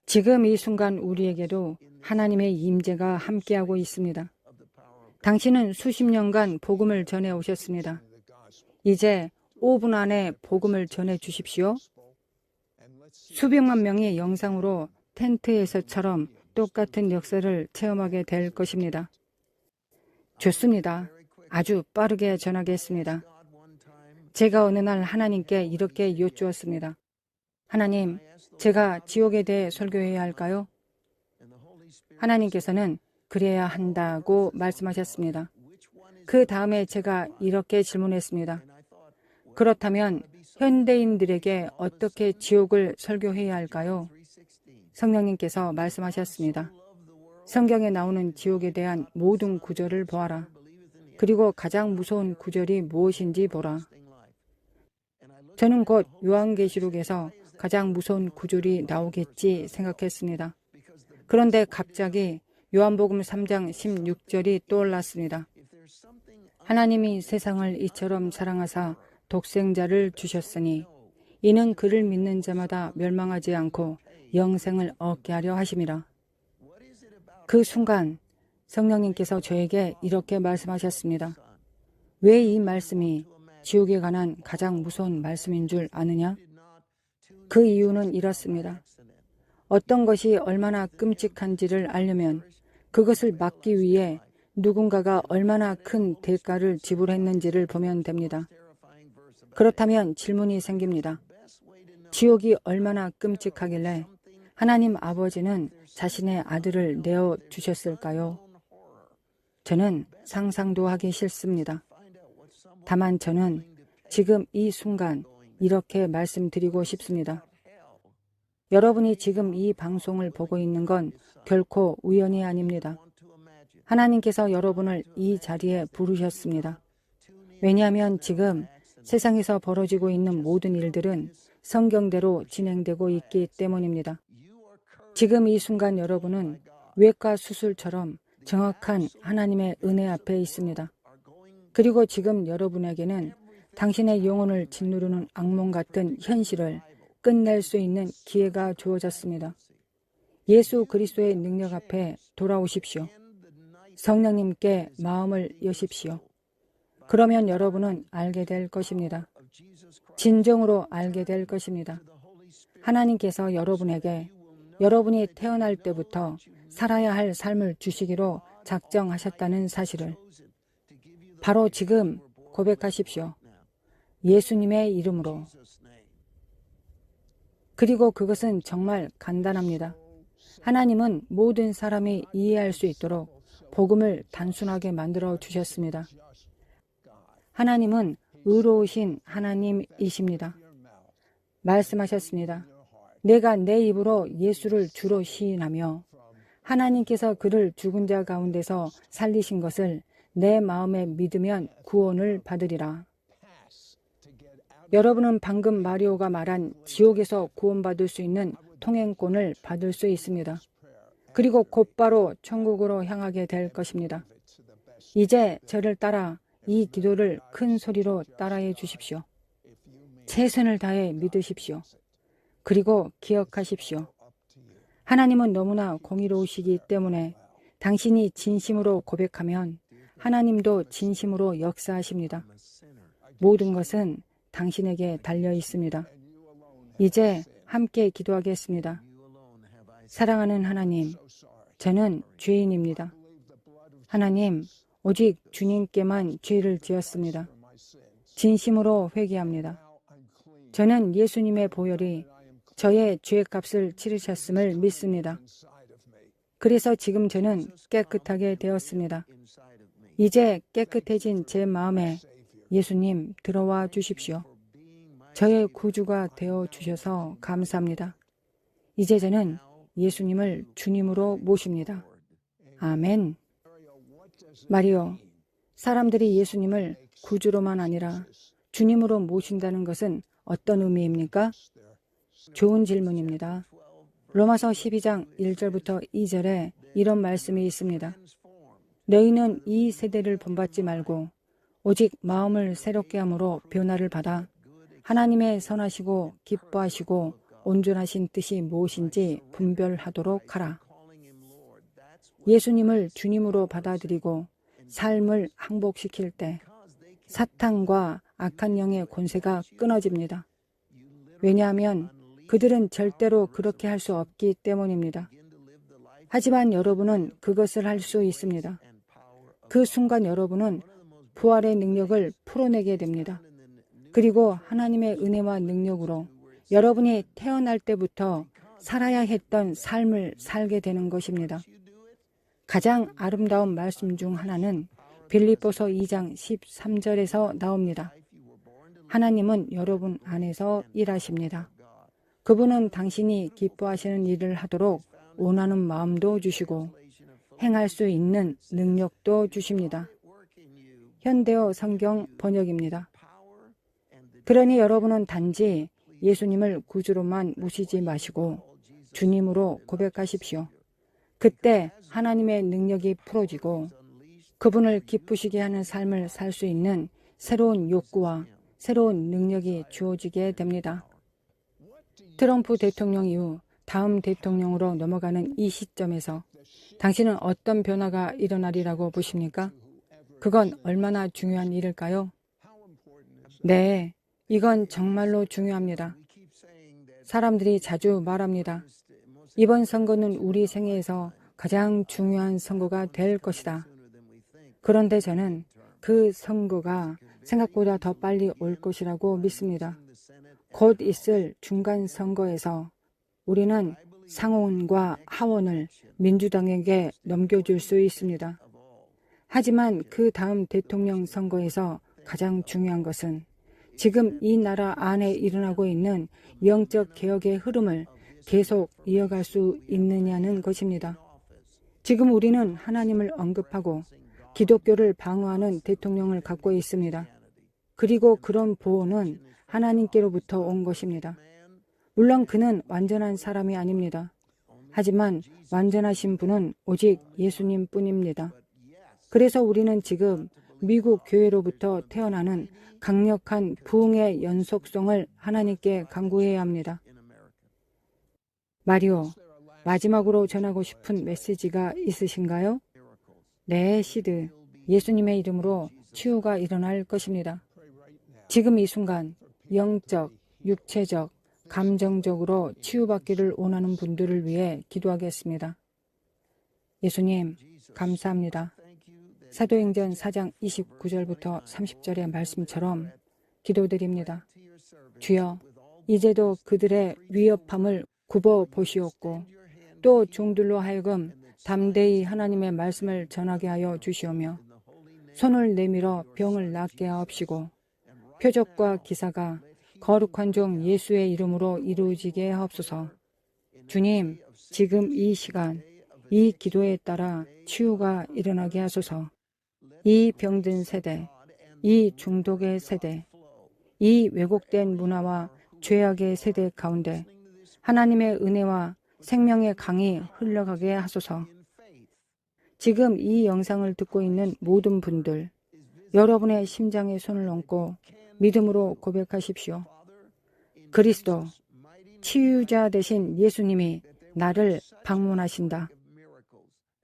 지금 이 순간 우리에게도 하나님의 임재가 함께하고 있습니다. 당신은 수십 년간 복음을 전해 오셨습니다. 이제 5분 안에 복음을 전해 주십시오. 수백만 명이 영상으로 텐트에서처럼 똑같은 역사를 체험하게 될 것입니다. 좋습니다. 아주 빠르게 전하겠습니다. 제가 어느 날 하나님께 이렇게 여쭈었습니다. 하나님, 제가 지옥에 대해 설교해야 할까요? 하나님께서는 그래야 한다고 말씀하셨습니다. 그 다음에 제가 이렇게 질문했습니다. 그렇다면 현대인들에게 어떻게 지옥을 설교해야 할까요? 성령님께서 말씀하셨습니다. 성경에 나오는 지옥에 대한 모든 구절을 보아라. 그리고 가장 무서운 구절이 무엇인지 보라. 저는 곧 요한계시록에서 가장 무서운 구절이 나오겠지 생각했습니다. 그런데 갑자기 요한복음 3장 16절이 떠올랐습니다. 하나님이 세상을 이처럼 사랑하사 독생자를 주셨으니 이는 그를 믿는 자마다 멸망하지 않고 영생을 얻게 하려 하심이라. 그 순간 성령님께서 저에게 이렇게 말씀하셨습니다. 왜 이 말씀이 지옥에 관한 가장 무서운 말씀인 줄 아느냐? 그 이유는 이렇습니다. 어떤 것이 얼마나 끔찍한지를 알려면 그것을 막기 위해 누군가가 얼마나 큰 대가를 지불했는지를 보면 됩니다. 그렇다면 질문이 생깁니다. 지옥이 얼마나 끔찍하길래 하나님 아버지는 자신의 아들을 내어 주셨을까요? 저는 상상도 하기 싫습니다. 다만 저는 지금 이 순간 이렇게 말씀드리고 싶습니다. 여러분이 지금 이 방송을 보고 있는 건 결코 우연이 아닙니다. 하나님께서 여러분을 이 자리에 부르셨습니다. 왜냐하면 지금 세상에서 벌어지고 있는 모든 일들은 성경대로 진행되고 있기 때문입니다. 지금 이 순간 여러분은 외과 수술처럼 정확한 하나님의 은혜 앞에 있습니다. 그리고 지금 여러분에게는 당신의 영혼을 짓누르는 악몽 같은 현실을 끝낼 수 있는 기회가 주어졌습니다. 예수 그리스도의 능력 앞에 돌아오십시오. 성령님께 마음을 여십시오. 그러면 여러분은 알게 될 것입니다. 진정으로 알게 될 것입니다. 하나님께서 여러분에게 여러분이 태어날 때부터 살아야 할 삶을 주시기로 작정하셨다는 사실을 바로 지금 고백하십시오. 예수님의 이름으로. 그리고 그것은 정말 간단합니다. 하나님은 모든 사람이 이해할 수 있도록 복음을 단순하게 만들어 주셨습니다. 하나님은 의로우신 하나님이십니다. 말씀하셨습니다. 내가 내 입으로 예수를 주로 시인하며 하나님께서 그를 죽은 자 가운데서 살리신 것을 내 마음에 믿으면 구원을 받으리라. 여러분은 방금 마리오가 말한 지옥에서 구원받을 수 있는 통행권을 받을 수 있습니다. 그리고 곧바로 천국으로 향하게 될 것입니다. 이제 저를 따라 이 기도를 큰 소리로 따라해 주십시오. 최선을 다해 믿으십시오. 그리고 기억하십시오. 하나님은 너무나 공의로우시기 때문에 당신이 진심으로 고백하면 하나님도 진심으로 역사하십니다. 모든 것은 당신에게 달려 있습니다. 이제 함께 기도하겠습니다. 사랑하는 하나님, 저는 죄인입니다. 하나님, 오직 주님께만 죄를 지었습니다. 진심으로 회개합니다. 저는 예수님의 보혈이 저의 죄값을 치르셨음을 믿습니다. 그래서 지금 저는 깨끗하게 되었습니다. 이제 깨끗해진 제 마음에 예수님 들어와 주십시오. 저의 구주가 되어 주셔서 감사합니다. 이제 저는 예수님을 주님으로 모십니다. 아멘. 마리오, 사람들이 예수님을 구주로만 아니라 주님으로 모신다는 것은 어떤 의미입니까? 좋은 질문입니다. 로마서 12장 1절부터 2절에 이런 말씀이 있습니다. 너희는 이 세대를 본받지 말고 오직 마음을 새롭게 함으로 변화를 받아 하나님의 선하시고 기뻐하시고 온전하신 뜻이 무엇인지 분별하도록 하라. 예수님을 주님으로 받아들이고 삶을 항복시킬 때 사탄과 악한 영의 권세가 끊어집니다. 왜냐하면 그들은 절대로 그렇게 할 수 없기 때문입니다. 하지만 여러분은 그것을 할 수 있습니다. 그 순간 여러분은 부활의 능력을 풀어내게 됩니다. 그리고 하나님의 은혜와 능력으로 여러분이 태어날 때부터 살아야 했던 삶을 살게 되는 것입니다. 가장 아름다운 말씀 중 하나는 빌립보서 2장 13절에서 나옵니다. 하나님은 여러분 안에서 일하십니다. 그분은 당신이 기뻐하시는 일을 하도록 원하는 마음도 주시고 행할 수 있는 능력도 주십니다. 현대어 성경 번역입니다. 그러니 여러분은 단지 예수님을 구주로만 모시지 마시고 주님으로 고백하십시오. 그때 하나님의 능력이 풀어지고 그분을 기쁘시게 하는 삶을 살 수 있는 새로운 욕구와 새로운 능력이 주어지게 됩니다. 트럼프 대통령 이후 다음 대통령으로 넘어가는 이 시점에서 당신은 어떤 변화가 일어나리라고 보십니까? 그건 얼마나 중요한 일일까요? 네, 이건 정말로 중요합니다. 사람들이 자주 말합니다. 이번 선거는 우리 생애에서 가장 중요한 선거가 될 것이다. 그런데 저는 그 선거가 생각보다 더 빨리 올 것이라고 믿습니다. 곧 있을 중간 선거에서 우리는 상원과 하원을 민주당에게 넘겨줄 수 있습니다. 하지만 그 다음 대통령 선거에서 가장 중요한 것은 지금 이 나라 안에 일어나고 있는 영적 개혁의 흐름을 계속 이어갈 수 있느냐는 것입니다. 지금 우리는 하나님을 언급하고 기독교를 방어하는 대통령을 갖고 있습니다. 그리고 그런 보호는 하나님께로부터 온 것입니다. 물론 그는 완전한 사람이 아닙니다. 하지만 완전하신 분은 오직 예수님 뿐입니다. 그래서 우리는 지금 미국 교회로부터 태어나는 강력한 부흥의 연속성을 하나님께 간구해야 합니다. 마리오, 마지막으로 전하고 싶은 메시지가 있으신가요? 네, 시드. 예수님의 이름으로 치유가 일어날 것입니다. 지금 이 순간 영적, 육체적, 감정적으로 치유받기를 원하는 분들을 위해 기도하겠습니다. 예수님, 감사합니다. 사도행전 4장 29절부터 30절의 말씀처럼 기도드립니다. 주여, 이제도 그들의 위협함을 굽어 보시옵고 또 종들로 하여금 담대히 하나님의 말씀을 전하게 하여 주시오며 손을 내밀어 병을 낫게 하옵시고 표적과 기사가 거룩한 종 예수의 이름으로 이루어지게 하옵소서. 주님, 지금 이 시간 이 기도에 따라 치유가 일어나게 하소서. 이 병든 세대, 이 중독의 세대, 이 왜곡된 문화와 죄악의 세대 가운데 하나님의 은혜와 생명의 강이 흘러가게 하소서. 지금 이 영상을 듣고 있는 모든 분들, 여러분의 심장에 손을 얹고 믿음으로 고백하십시오. 그리스도, 치유자 되신 예수님이 나를 방문하신다.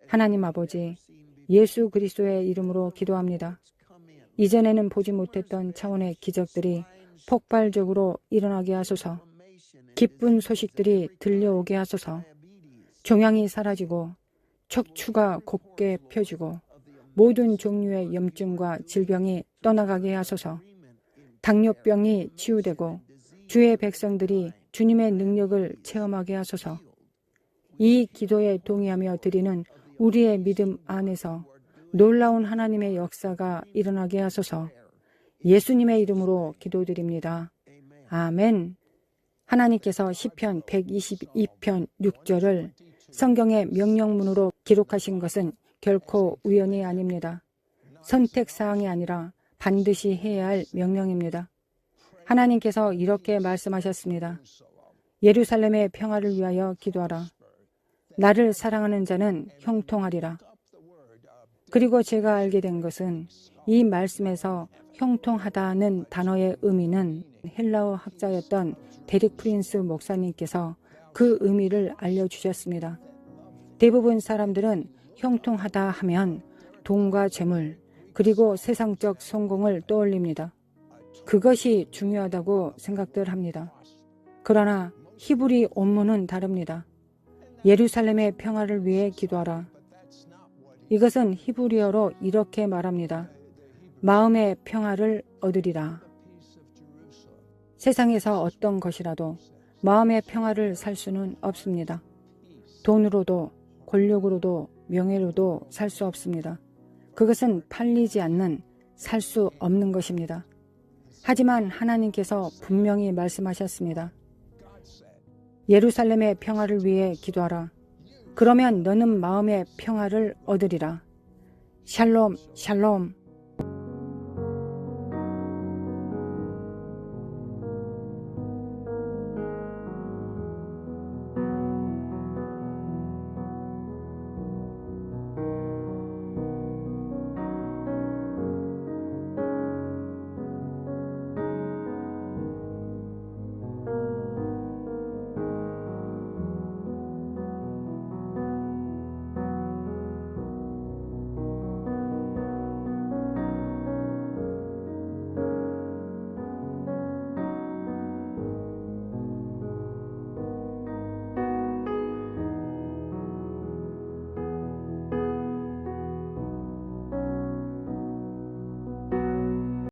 하나님 아버지, 예수 그리스도의 이름으로 기도합니다. 이전에는 보지 못했던 차원의 기적들이 폭발적으로 일어나게 하소서. 기쁜 소식들이 들려오게 하소서. 종양이 사라지고 척추가 곧게 펴지고 모든 종류의 염증과 질병이 떠나가게 하소서. 당뇨병이 치유되고 주의 백성들이 주님의 능력을 체험하게 하소서. 이 기도에 동의하며 드리는 우리의 믿음 안에서 놀라운 하나님의 역사가 일어나게 하소서. 예수님의 이름으로 기도드립니다. 아멘. 하나님께서 시편 122편 6절을 성경의 명령문으로 기록하신 것은 결코 우연이 아닙니다. 선택사항이 아니라 반드시 해야 할 명령입니다. 하나님께서 이렇게 말씀하셨습니다. 예루살렘의 평화를 위하여 기도하라. 나를 사랑하는 자는 형통하리라. 그리고 제가 알게 된 것은 이 말씀에서 형통하다는 단어의 의미는 헬라어 학자였던 데릭 프린스 목사님께서 그 의미를 알려주셨습니다. 대부분 사람들은 형통하다 하면 돈과 재물, 그리고 세상적 성공을 떠올립니다. 그것이 중요하다고 생각들 합니다. 그러나 히브리 원문은 다릅니다. 예루살렘의 평화를 위해 기도하라. 이것은 히브리어로 이렇게 말합니다. 마음의 평화를 얻으리라. 세상에서 어떤 것이라도 마음의 평화를 살 수는 없습니다. 돈으로도 권력으로도 명예로도 살 수 없습니다. 그것은 팔리지 않는 살 수 없는 것입니다. 하지만 하나님께서 분명히 말씀하셨습니다. 예루살렘의 평화를 위해 기도하라. 그러면 너는 마음의 평화를 얻으리라. 샬롬, 샬롬.